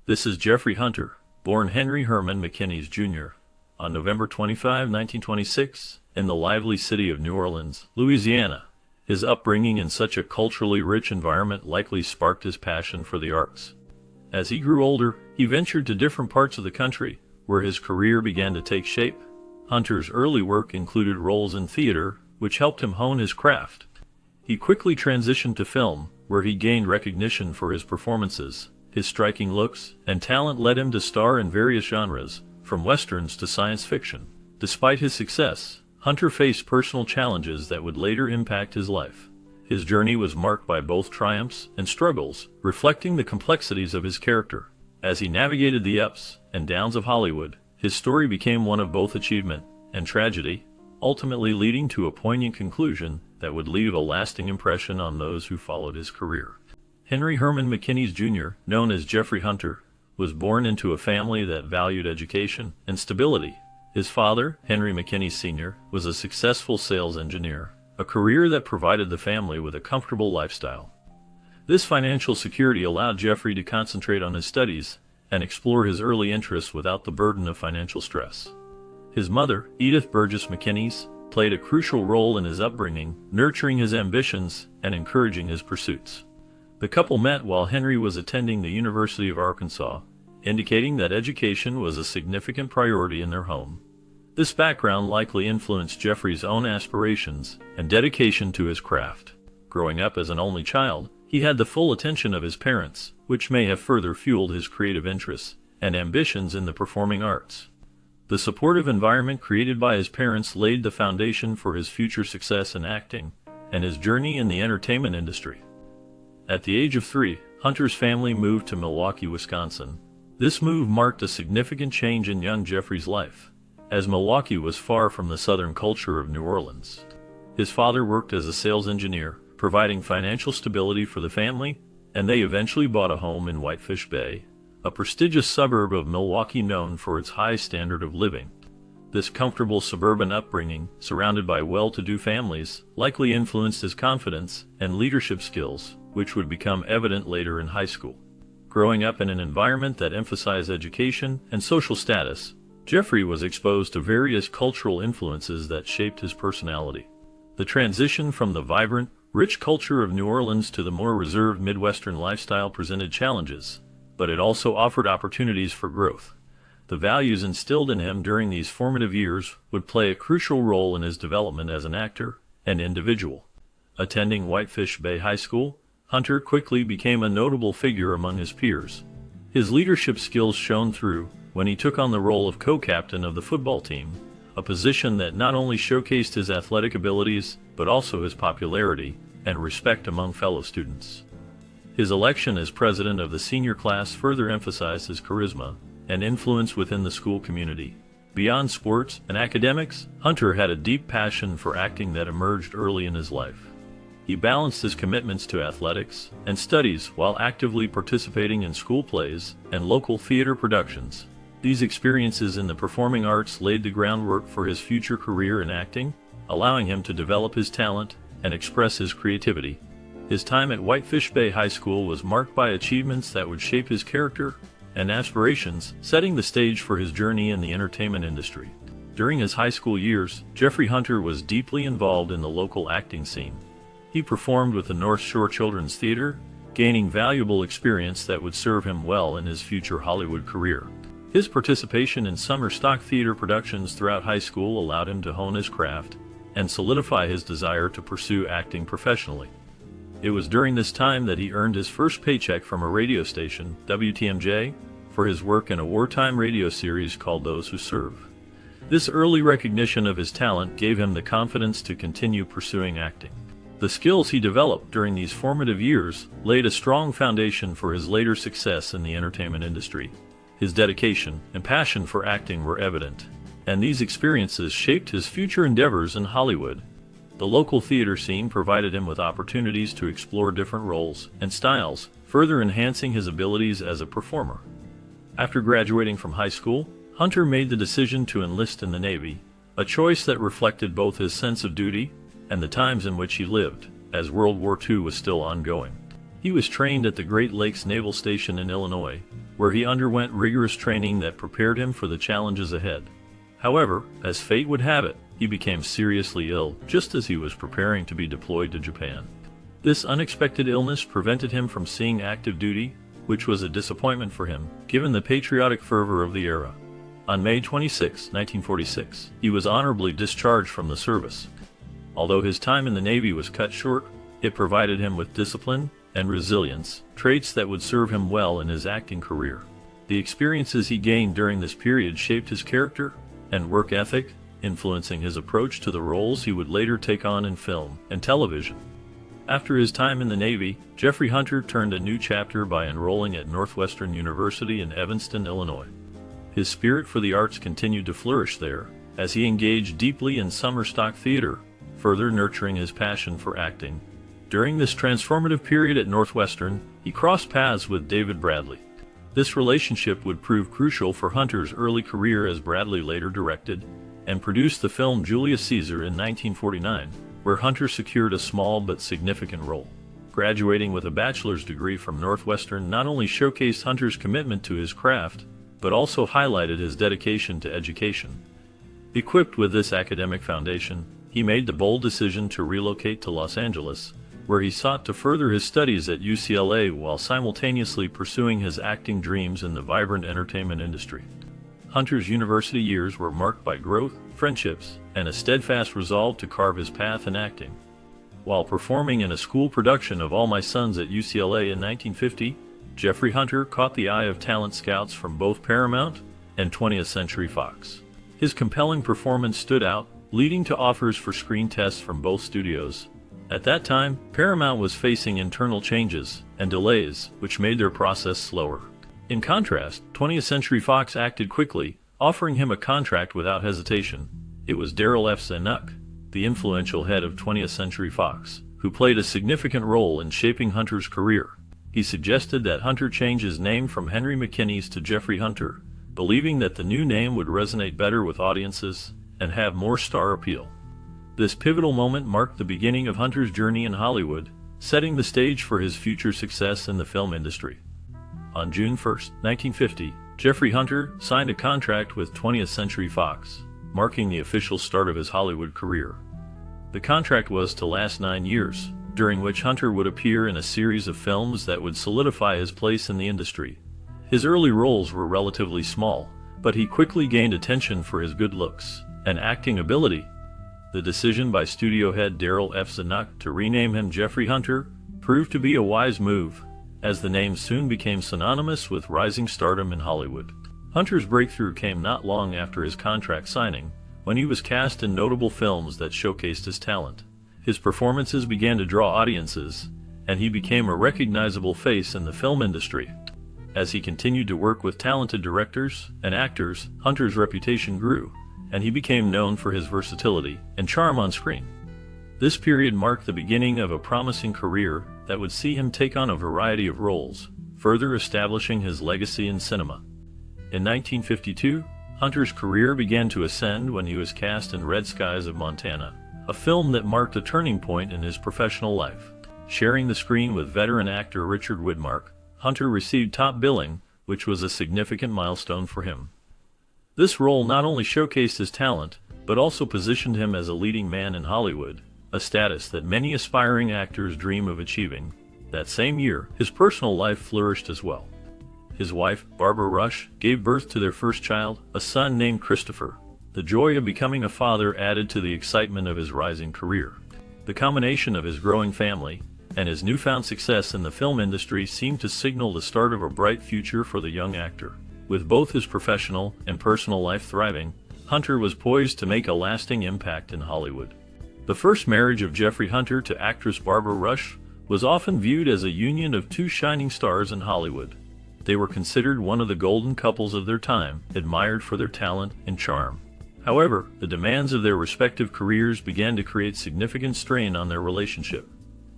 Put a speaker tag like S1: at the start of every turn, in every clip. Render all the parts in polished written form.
S1: This is Jeffrey Hunter, born Henry Herman McKinney Jr., on November 25, 1926, in the lively city of New Orleans, Louisiana. His upbringing in such a culturally rich environment likely sparked his passion for the arts. As he grew older, he ventured to different parts of the country, where his career began to take shape. Hunter's early work included roles in theater, which helped him hone his craft. He quickly transitioned to film, where he gained recognition for his performances. His striking looks and talent led him to star in various genres, from westerns to science fiction. Despite his success, Hunter faced personal challenges that would later impact his life. His journey was marked by both triumphs and struggles, reflecting the complexities of his character. As he navigated the ups and downs of Hollywood, his story became one of both achievement and tragedy, ultimately leading to a poignant conclusion that would leave a lasting impression on those who followed his career. Henry Herman McKinney Jr., known as Jeffrey Hunter, was born into a family that valued education and stability. His father, Henry McKinney Sr., was a successful sales engineer, a career that provided the family with a comfortable lifestyle. This financial security allowed Jeffrey to concentrate on his studies and explore his early interests without the burden of financial stress. His mother, Edith Burgess McKinney, played a crucial role in his upbringing, nurturing his ambitions and encouraging his pursuits. The couple met while Henry was attending the University of Arkansas, indicating that education was a significant priority in their home. This background likely influenced Jeffrey's own aspirations and dedication to his craft. Growing up as an only child, he had the full attention of his parents, which may have further fueled his creative interests and ambitions in the performing arts. The supportive environment created by his parents laid the foundation for his future success in acting and his journey in the entertainment industry. At the age of 3, Hunter's family moved to Milwaukee, Wisconsin. This move marked a significant change in young Jeffrey's life, as Milwaukee was far from the southern culture of New Orleans. His father worked as a sales engineer, providing financial stability for the family, and they eventually bought a home in Whitefish Bay, a prestigious suburb of Milwaukee known for its high standard of living. This comfortable suburban upbringing, surrounded by well-to-do families, likely influenced his confidence and leadership skills, which would become evident later in high school. Growing up in an environment that emphasized education and social status, Jeffrey was exposed to various cultural influences that shaped his personality. The transition from the vibrant, rich culture of New Orleans to the more reserved Midwestern lifestyle presented challenges, but it also offered opportunities for growth. The values instilled in him during these formative years would play a crucial role in his development as an actor and individual. Attending Whitefish Bay High School, Hunter quickly became a notable figure among his peers. His leadership skills shone through when he took on the role of co-captain of the football team, a position that not only showcased his athletic abilities, but also his popularity and respect among fellow students. His election as president of the senior class further emphasized his charisma and influence within the school community. Beyond sports and academics, Hunter had a deep passion for acting that emerged early in his life. He balanced his commitments to athletics and studies while actively participating in school plays and local theater productions. These experiences in the performing arts laid the groundwork for his future career in acting, allowing him to develop his talent and express his creativity. His time at Whitefish Bay High School was marked by achievements that would shape his character and aspirations, setting the stage for his journey in the entertainment industry. During his high school years, Jeffrey Hunter was deeply involved in the local acting scene. He performed with the North Shore Children's Theater, gaining valuable experience that would serve him well in his future Hollywood career. His participation in summer stock theater productions throughout high school allowed him to hone his craft and solidify his desire to pursue acting professionally. It was during this time that he earned his first paycheck from a radio station, WTMJ, for his work in a wartime radio series called Those Who Serve. This early recognition of his talent gave him the confidence to continue pursuing acting. The skills he developed during these formative years laid a strong foundation for his later success in the entertainment industry. His dedication and passion for acting were evident, and these experiences shaped his future endeavors in Hollywood. The local theater scene provided him with opportunities to explore different roles and styles, further enhancing his abilities as a performer. After graduating from high school, Hunter made the decision to enlist in the Navy, a choice that reflected both his sense of duty and the times in which he lived, as World War II was still ongoing. He was trained at the Great Lakes Naval Station in Illinois, where he underwent rigorous training that prepared him for the challenges ahead. However, as fate would have it, he became seriously ill just as he was preparing to be deployed to Japan. This unexpected illness prevented him from seeing active duty, which was a disappointment for him, given the patriotic fervor of the era. On May 26, 1946, he was honorably discharged from the service. Although his time in the Navy was cut short, it provided him with discipline and resilience, traits that would serve him well in his acting career. The experiences he gained during this period shaped his character and work ethic, influencing his approach to the roles he would later take on in film and television. After his time in the Navy, Jeffrey Hunter turned a new chapter by enrolling at Northwestern University in Evanston, Illinois. His spirit for the arts continued to flourish there, as he engaged deeply in summer stock theater, further nurturing his passion for acting. During this transformative period at Northwestern, he crossed paths with David Bradley. This relationship would prove crucial for Hunter's early career, as Bradley later directed and produced the film Julius Caesar in 1949, where Hunter secured a small but significant role. Graduating with a bachelor's degree from Northwestern not only showcased Hunter's commitment to his craft, but also highlighted his dedication to education. Equipped with this academic foundation, he made the bold decision to relocate to Los Angeles, where he sought to further his studies at UCLA while simultaneously pursuing his acting dreams in the vibrant entertainment industry. Hunter's university years were marked by growth, friendships, and a steadfast resolve to carve his path in acting. While performing in a school production of All My Sons at UCLA in 1950, Jeffrey Hunter caught the eye of talent scouts from both Paramount and 20th Century Fox. His compelling performance stood out, leading to offers for screen tests from both studios. At that time, Paramount was facing internal changes and delays, which made their process slower. In contrast, 20th Century Fox acted quickly, offering him a contract without hesitation. It was Darryl F. Zanuck, the influential head of 20th Century Fox, who played a significant role in shaping Hunter's career. He suggested that Hunter change his name from Henry McKinney's to Jeffrey Hunter, believing that the new name would resonate better with audiences and have more star appeal. This pivotal moment marked the beginning of Hunter's journey in Hollywood, setting the stage for his future success in the film industry. On June 1, 1950, Jeffrey Hunter signed a contract with 20th Century Fox, marking the official start of his Hollywood career. The contract was to last 9 years, during which Hunter would appear in a series of films that would solidify his place in the industry. His early roles were relatively small, but he quickly gained attention for his good looks and acting ability. The decision by studio head Darryl F. Zanuck to rename him Jeffrey Hunter proved to be a wise move, as the name soon became synonymous with rising stardom in Hollywood. Hunter's breakthrough came not long after his contract signing, when he was cast in notable films that showcased his talent. His performances began to draw audiences, and he became a recognizable face in the film industry. As he continued to work with talented directors and actors, Hunter's reputation grew, and he became known for his versatility and charm on screen. This period marked the beginning of a promising career that would see him take on a variety of roles, further establishing his legacy in cinema. In 1952, Hunter's career began to ascend when he was cast in Red Skies of Montana, a film that marked a turning point in his professional life. Sharing the screen with veteran actor Richard Widmark, Hunter received top billing, which was a significant milestone for him. This role not only showcased his talent, but also positioned him as a leading man in Hollywood, a status that many aspiring actors dream of achieving. That same year, his personal life flourished as well. His wife, Barbara Rush, gave birth to their first child, a son named Christopher. The joy of becoming a father added to the excitement of his rising career. The combination of his growing family and his newfound success in the film industry seemed to signal the start of a bright future for the young actor. With both his professional and personal life thriving, Hunter was poised to make a lasting impact in Hollywood. The first marriage of Jeffrey Hunter to actress Barbara Rush was often viewed as a union of two shining stars in Hollywood. They were considered one of the golden couples of their time, admired for their talent and charm. However, the demands of their respective careers began to create significant strain on their relationship.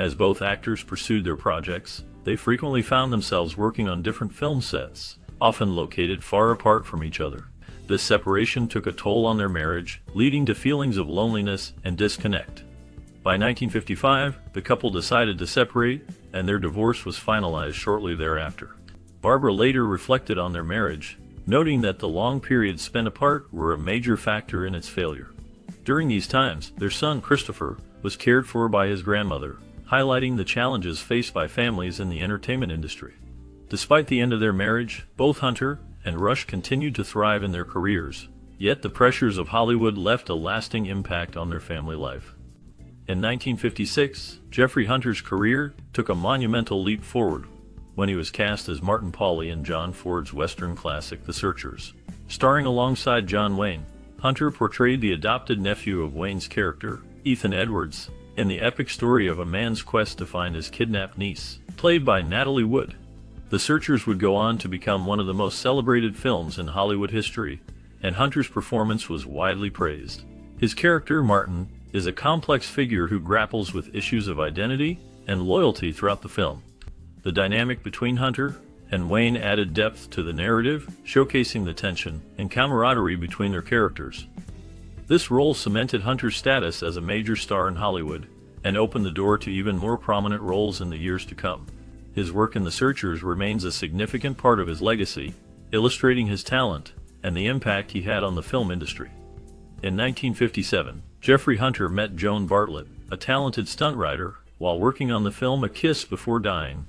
S1: As both actors pursued their projects, they frequently found themselves working on different film sets, often located far apart from each other. This separation took a toll on their marriage, leading to feelings of loneliness and disconnect. By 1955, the couple decided to separate, and their divorce was finalized shortly thereafter. Barbara later reflected on their marriage, noting that the long periods spent apart were a major factor in its failure. During these times, their son Christopher was cared for by his grandmother, highlighting the challenges faced by families in the entertainment industry. Despite the end of their marriage, both Hunter and Rush continued to thrive in their careers, yet the pressures of Hollywood left a lasting impact on their family life. In 1956, Jeffrey Hunter's career took a monumental leap forward when he was cast as Martin Pauly in John Ford's Western classic The Searchers. Starring alongside John Wayne, Hunter portrayed the adopted nephew of Wayne's character, Ethan Edwards, in the epic story of a man's quest to find his kidnapped niece, played by Natalie Wood. The Searchers would go on to become one of the most celebrated films in Hollywood history, and Hunter's performance was widely praised. His character, Martin, is a complex figure who grapples with issues of identity and loyalty throughout the film. The dynamic between Hunter and Wayne added depth to the narrative, showcasing the tension and camaraderie between their characters. This role cemented Hunter's status as a major star in Hollywood and opened the door to even more prominent roles in the years to come. His work in The Searchers remains a significant part of his legacy, illustrating his talent and the impact he had on the film industry. In 1957, Jeffrey Hunter met Joan Bartlett, a talented stunt rider, while working on the film A Kiss Before Dying.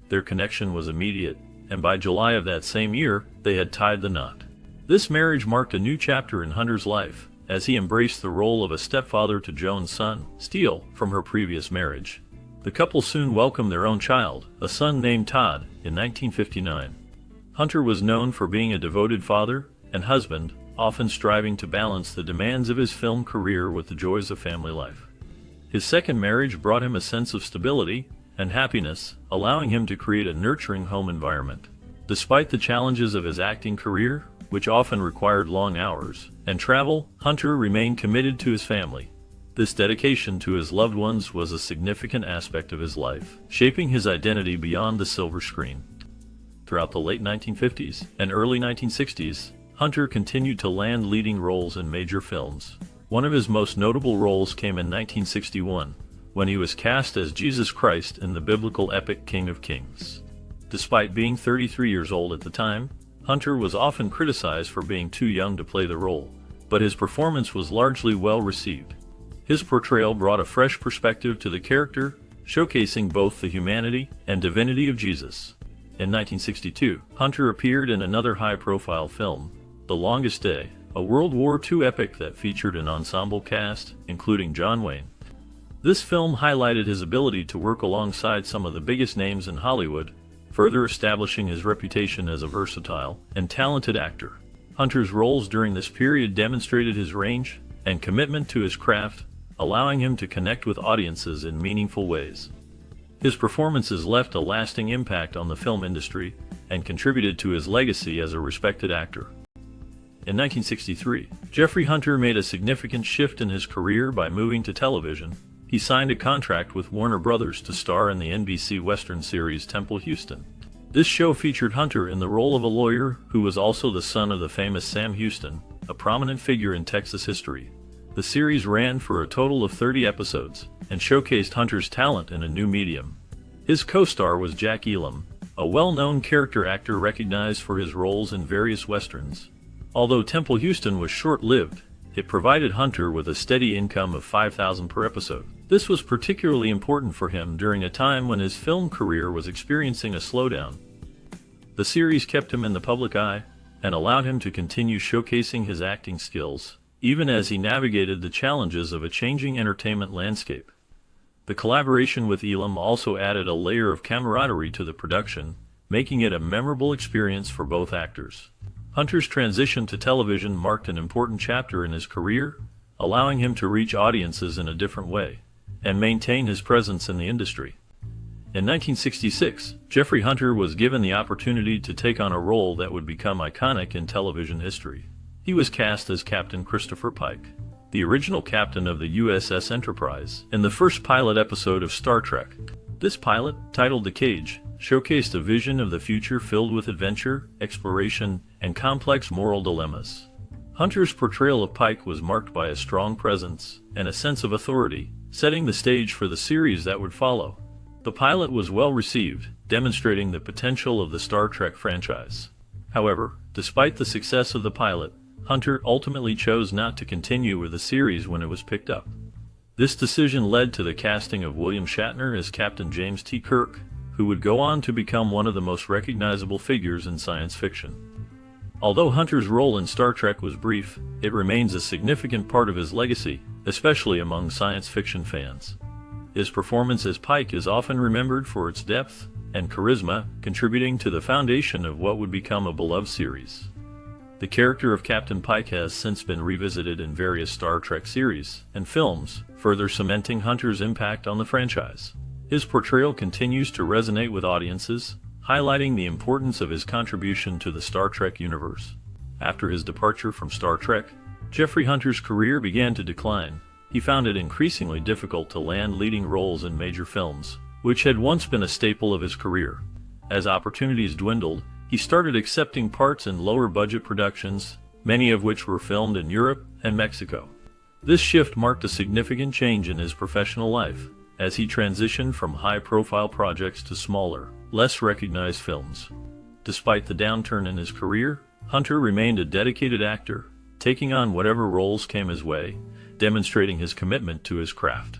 S1: Their connection was immediate, and by July of that same year, they had tied the knot. This marriage marked a new chapter in Hunter's life, as he embraced the role of a stepfather to Joan's son, Steele, from her previous marriage. The couple soon welcomed their own child, a son named Todd, in 1959. Hunter was known for being a devoted father and husband, often striving to balance the demands of his film career with the joys of family life. His second marriage brought him a sense of stability and happiness, allowing him to create a nurturing home environment. Despite the challenges of his acting career, which often required long hours and travel, Hunter remained committed to his family. This dedication to his loved ones was a significant aspect of his life, shaping his identity beyond the silver screen. Throughout the late 1950s and early 1960s, Hunter continued to land leading roles in major films. One of his most notable roles came in 1961, when he was cast as Jesus Christ in the biblical epic King of Kings. Despite being 33 years old at the time, Hunter was often criticized for being too young to play the role, but his performance was largely well received. His portrayal brought a fresh perspective to the character, showcasing both the humanity and divinity of Jesus. In 1962, Hunter appeared in another high-profile film, The Longest Day, a World War II epic that featured an ensemble cast, including John Wayne. This film highlighted his ability to work alongside some of the biggest names in Hollywood, further establishing his reputation as a versatile and talented actor. Hunter's roles during this period demonstrated his range and commitment to his craft, allowing him to connect with audiences in meaningful ways. His performances left a lasting impact on the film industry and contributed to his legacy as a respected actor. In 1963, Jeffrey Hunter made a significant shift in his career by moving to television. He signed a contract with Warner Brothers to star in the NBC Western series Temple Houston. This show featured Hunter in the role of a lawyer who was also the son of the famous Sam Houston, a prominent figure in Texas history. The series ran for a total of 30 episodes and showcased Hunter's talent in a new medium. His co-star was Jack Elam, a well-known character actor recognized for his roles in various westerns. Although Temple Houston was short-lived, it provided Hunter with a steady income of $5,000 per episode. This was particularly important for him during a time when his film career was experiencing a slowdown. The series kept him in the public eye and allowed him to continue showcasing his acting skills, even as he navigated the challenges of a changing entertainment landscape. The collaboration with Elam also added a layer of camaraderie to the production, making it a memorable experience for both actors. Hunter's transition to television marked an important chapter in his career, allowing him to reach audiences in a different way and maintain his presence in the industry. In 1966, Jeffrey Hunter was given the opportunity to take on a role that would become iconic in television history. He was cast as Captain Christopher Pike, the original captain of the USS Enterprise, in the first pilot episode of Star Trek. This pilot, titled The Cage, showcased a vision of the future filled with adventure, exploration, and complex moral dilemmas. Hunter's portrayal of Pike was marked by a strong presence and a sense of authority, setting the stage for the series that would follow. The pilot was well received, demonstrating the potential of the Star Trek franchise. However, despite the success of the pilot, Hunter ultimately chose not to continue with the series when it was picked up. This decision led to the casting of William Shatner as Captain James T. Kirk, who would go on to become one of the most recognizable figures in science fiction. Although Hunter's role in Star Trek was brief, it remains a significant part of his legacy, especially among science fiction fans. His performance as Pike is often remembered for its depth and charisma, contributing to the foundation of what would become a beloved series. The character of Captain Pike has since been revisited in various Star Trek series and films, further cementing Hunter's impact on the franchise. His portrayal continues to resonate with audiences, highlighting the importance of his contribution to the Star Trek universe. After his departure from Star Trek, Jeffrey Hunter's career began to decline. He found it increasingly difficult to land leading roles in major films, which had once been a staple of his career. As opportunities dwindled, he started accepting parts in lower-budget productions, many of which were filmed in Europe and Mexico. This shift marked a significant change in his professional life, as he transitioned from high-profile projects to smaller, less recognized films. Despite the downturn in his career, Hunter remained a dedicated actor, taking on whatever roles came his way, demonstrating his commitment to his craft.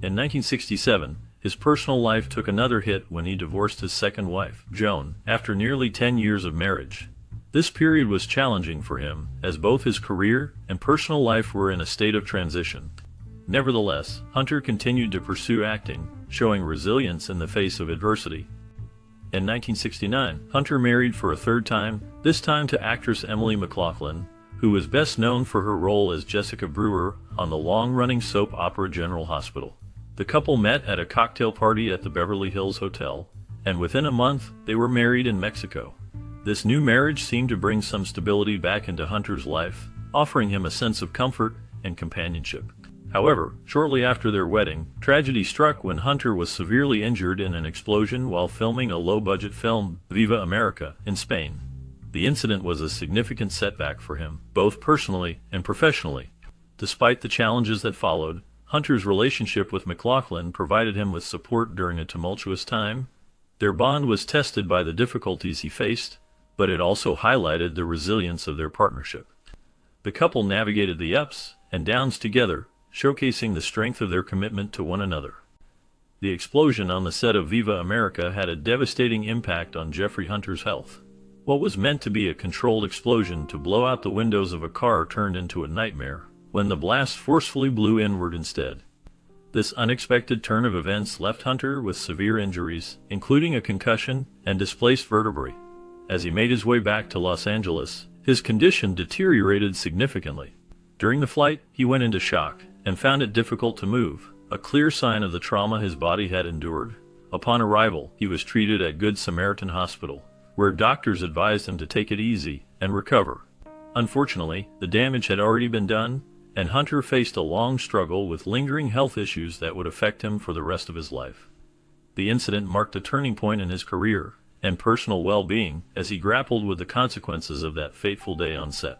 S1: In 1967, his personal life took another hit when he divorced his second wife, Joan, after nearly 10 years of marriage. This period was challenging for him, as both his career and personal life were in a state of transition. Nevertheless, Hunter continued to pursue acting, showing resilience in the face of adversity. In 1969, Hunter married for a third time, this time to actress Emily McLaughlin, who was best known for her role as Jessica Brewer on the long-running soap opera General Hospital. The couple met at a cocktail party at the Beverly Hills Hotel, and within a month, they were married in Mexico. This new marriage seemed to bring some stability back into Hunter's life, offering him a sense of comfort and companionship. However, shortly after their wedding, tragedy struck when Hunter was severely injured in an explosion while filming a low-budget film, Viva America, in Spain. The incident was a significant setback for him, both personally and professionally. Despite the challenges that followed, Hunter's relationship with McLaughlin provided him with support during a tumultuous time. Their bond was tested by the difficulties he faced, but it also highlighted the resilience of their partnership. The couple navigated the ups and downs together, showcasing the strength of their commitment to one another. The explosion on the set of Viva America had a devastating impact on Jeffrey Hunter's health. What was meant to be a controlled explosion to blow out the windows of a car turned into a nightmare when the blast forcefully blew inward instead. This unexpected turn of events left Hunter with severe injuries, including a concussion and displaced vertebrae. As he made his way back to Los Angeles, his condition deteriorated significantly. During the flight, he went into shock and found it difficult to move, a clear sign of the trauma his body had endured. Upon arrival, he was treated at Good Samaritan Hospital, where doctors advised him to take it easy and recover. Unfortunately, the damage had already been done, and Hunter faced a long struggle with lingering health issues that would affect him for the rest of his life. The incident marked a turning point in his career and personal well-being as he grappled with the consequences of that fateful day on set.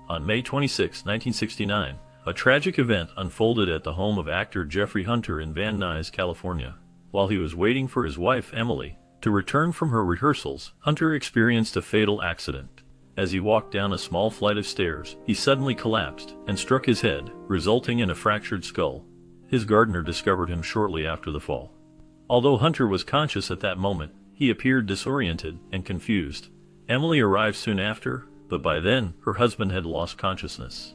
S1: On May 26, 1969, a tragic event unfolded at the home of actor Jeffrey Hunter in Van Nuys, California. While he was waiting for his wife, Emily, to return from her rehearsals, Hunter experienced a fatal accident. As he walked down a small flight of stairs, he suddenly collapsed and struck his head, resulting in a fractured skull. His gardener discovered him shortly after the fall. Although Hunter was conscious at that moment, he appeared disoriented and confused. Emily arrived soon after, but by then, her husband had lost consciousness.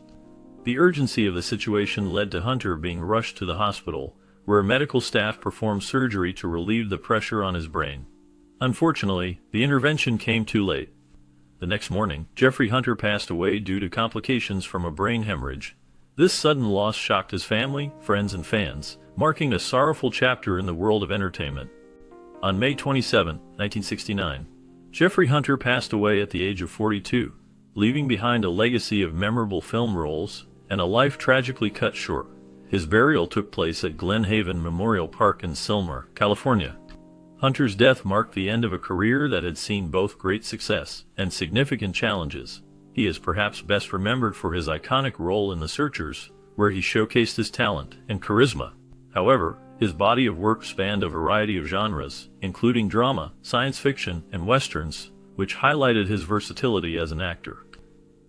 S1: The urgency of the situation led to Hunter being rushed to the hospital, where medical staff performed surgery to relieve the pressure on his brain. Unfortunately, the intervention came too late. The next morning, Jeffrey Hunter passed away due to complications from a brain hemorrhage. This sudden loss shocked his family, friends, and fans, marking a sorrowful chapter in the world of entertainment. On May 27, 1969, Jeffrey Hunter passed away at the age of 42, leaving behind a legacy of memorable film roles and a life tragically cut short. His burial took place at Glen Haven Memorial Park in Sylmar, California. Hunter's death marked the end of a career that had seen both great success and significant challenges. He is perhaps best remembered for his iconic role in The Searchers, where he showcased his talent and charisma. However, his body of work spanned a variety of genres, including drama, science fiction, and westerns, which highlighted his versatility as an actor.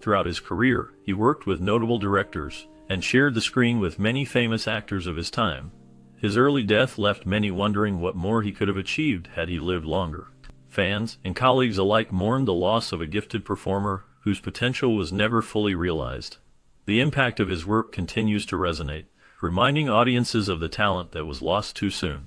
S1: Throughout his career, he worked with notable directors and shared the screen with many famous actors of his time. His early death left many wondering what more he could have achieved had he lived longer. Fans and colleagues alike mourned the loss of a gifted performer whose potential was never fully realized. The impact of his work continues to resonate, reminding audiences of the talent that was lost too soon.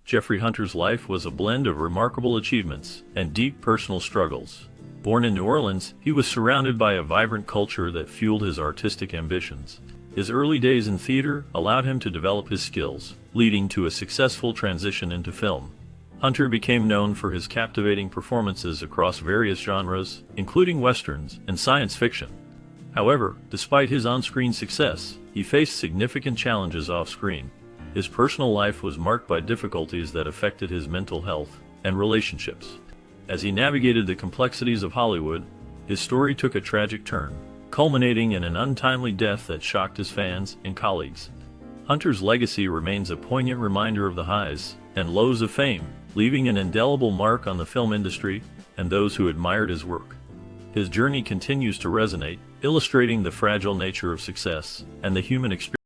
S1: Jeffrey Hunter's life was a blend of remarkable achievements and deep personal struggles. Born in New Orleans, he was surrounded by a vibrant culture that fueled his artistic ambitions. His early days in theater allowed him to develop his skills, leading to a successful transition into film. Hunter became known for his captivating performances across various genres, including westerns and science fiction. However, despite his on-screen success, he faced significant challenges off-screen. His personal life was marked by difficulties that affected his mental health and relationships. As he navigated the complexities of Hollywood, his story took a tragic turn, culminating in an untimely death that shocked his fans and colleagues. Hunter's legacy remains a poignant reminder of the highs and lows of fame, leaving an indelible mark on the film industry and those who admired his work. His journey continues to resonate, illustrating the fragile nature of success and the human experience.